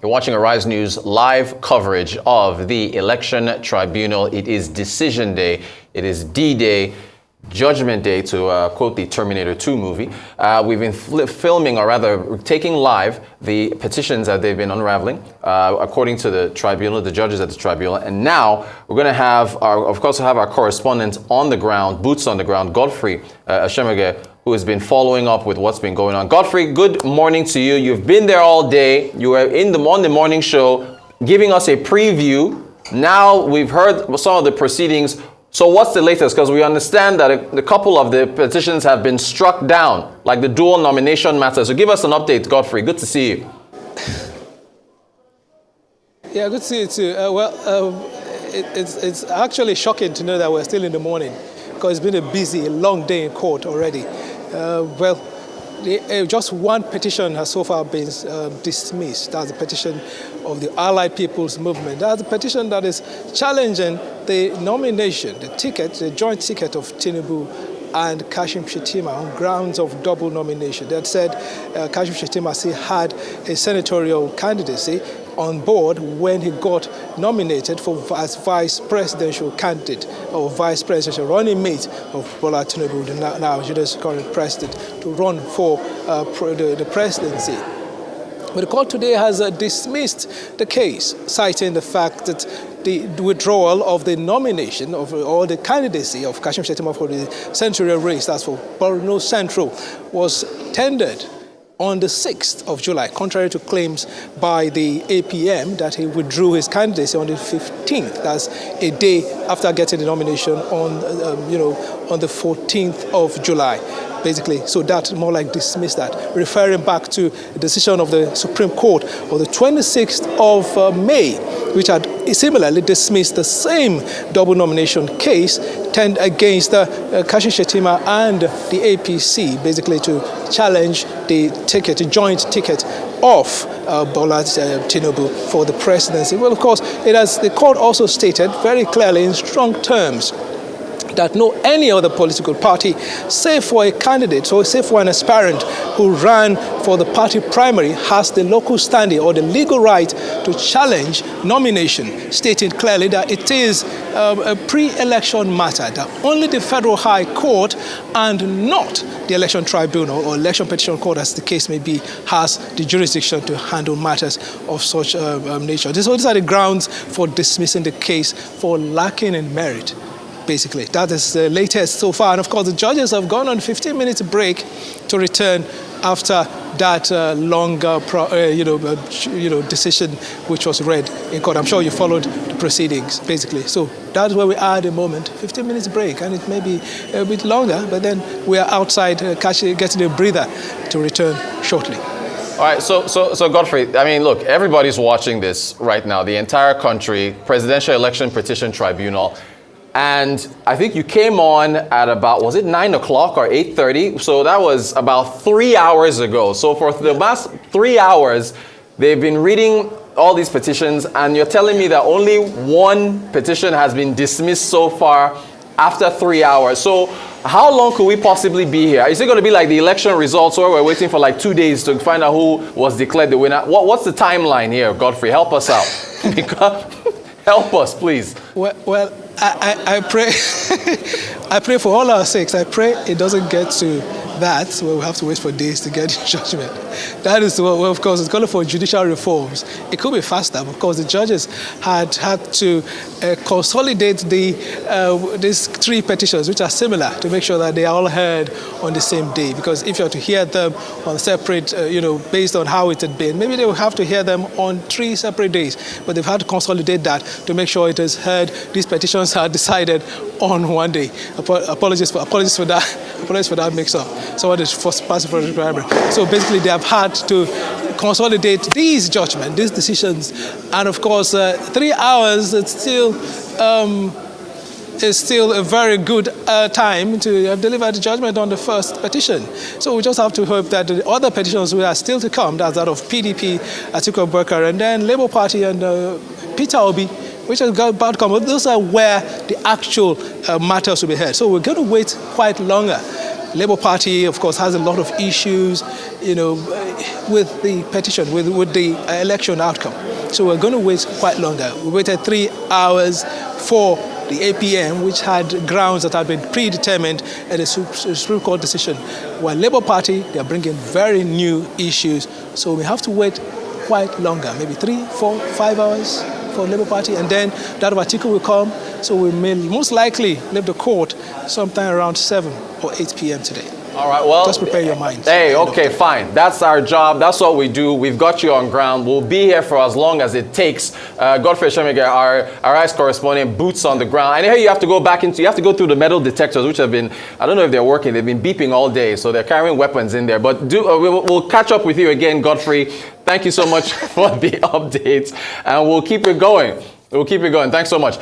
You're watching Arise News live coverage of the election tribunal. It is decision day. It is D-Day, Judgment Day, to quote the Terminator 2 movie. We've been filming, or rather taking live, the petitions that they've been unraveling, according to the tribunal, the judges at the tribunal. And now we're going to have, of course, our correspondent on the ground, boots on the ground, Godfrey Eshiemoghie, who has been following up with what's been going on. Godfrey, good morning to you. You've been there all day. You were on the morning show giving us a preview. Now we've heard some of the proceedings. So what's the latest? Because we understand that a couple of the petitions have been struck down, like the dual nomination matter. So give us an update, Godfrey. Good to see you. Yeah, good to see you too. It's actually shocking to know that we're still in the morning, because it's been a busy, long day in court already. Just one petition has so far been dismissed. That's the petition of the Allied People's Movement. That's the petition that is challenging the nomination, the joint ticket of Tinubu and Kashim Shettima on grounds of double nomination. They had said Kashim Shettima had a senatorial candidacy on board when he got nominated as vice presidential candidate or vice presidential running mate of Bola Tinubu, the now Nigeria's current president, to run for the presidency. But the court today has dismissed the case, citing the fact that the withdrawal of the nomination or the candidacy of Kashim Shettima for the senatorial race, that's for Borno Central, was tendered on the 6th of July, contrary to claims by the APM that he withdrew his candidacy on the 15th. That's a day after getting the nomination on the 14th of July. Basically, so that more like dismissed that, referring back to the decision of the Supreme Court on the 26th of May, which had similarly dismissed the same double nomination case against Kashim Shettima and the APC, basically to challenge the joint ticket of Bola Tinubu for the presidency. Well, of course, the court also stated very clearly in strong terms that any other political party, save for a candidate or save for an aspirant who ran for the party primary, has the local standing or the legal right to challenge nomination, stating clearly that it is a pre-election matter, that only the Federal High Court and not the Election Tribunal or Election Petition Court, as the case may be, has the jurisdiction to handle matters of such nature. These are the grounds for dismissing the case for lacking in merit. Basically, that is the latest so far. And of course, the judges have gone on a 15-minute break to return after that long decision which was read in court. I'm sure you followed the proceedings, basically. So that's where we are at the moment. 15 minutes break, and it may be a bit longer, but then we are outside getting a breather to return shortly. All right, so Godfrey, I mean, look, everybody's watching this right now. The entire country, Presidential Election Petition Tribunal. And I think you came on at about, was it 9 o'clock or 8:30? So that was about 3 hours ago. So for the last 3 hours, they've been reading all these petitions, and you're telling me that only one petition has been dismissed so far after 3 hours. So how long could we possibly be here? Is it going to be like the election results where we're waiting for like 2 days to find out who was declared the winner? What's the timeline here, Godfrey? Help us out. Help us, please. Well, I pray I pray for all our sakes. I pray it doesn't get to that where we have to wait for days to get judgment. That is well, of course, it's calling for judicial reforms. It could be faster. Of course, the judges had to consolidate these three petitions, which are similar, to make sure that they are all heard on the same day. Because if you are to hear them on separate, based on how it had been, maybe they will have to hear them on 3 separate days. But they've had to consolidate that to make sure it is heard. These petitions are decided on one day. Apologies for that mix-up. Someone is passing for the primary. So basically, they have had to consolidate these judgments, these decisions, and of course, 3 hours. It's still a very good time to have delivered the judgment on the first petition. So we just have to hope that the other petitions which are still to come, that's that of PDP, Atiku Abubakar, and then Labour Party and Peter Obi, which are about to come. Those are where the actual matters will be heard. So we're going to wait quite longer Labour Party, of course, has a lot of issues, with the petition, with the election outcome. So we're going to wait quite longer. We waited 3 hours for the APM, which had grounds that had been predetermined at a Supreme Court decision. While Labour Party, they are bringing very new issues. So we have to wait quite longer, maybe 3, 4, 5 hours for Labour Party, and then that article will come. So we may most likely leave the court sometime around 7 or 8 p.m. today. All right, well, just prepare your mind. Hey, okay, fine. That's our job. That's what we do. We've got you on ground. We'll be here for as long as it takes. Godfrey Eshiemoghie, our ICE correspondent, boots on the ground. And here you have to go you have to go through the metal detectors, which have been, I don't know if they're working. They've been beeping all day, so they're carrying weapons in there. But we'll catch up with you again, Godfrey. Thank you so much for the updates, and we'll keep it going. We'll keep it going. Thanks so much.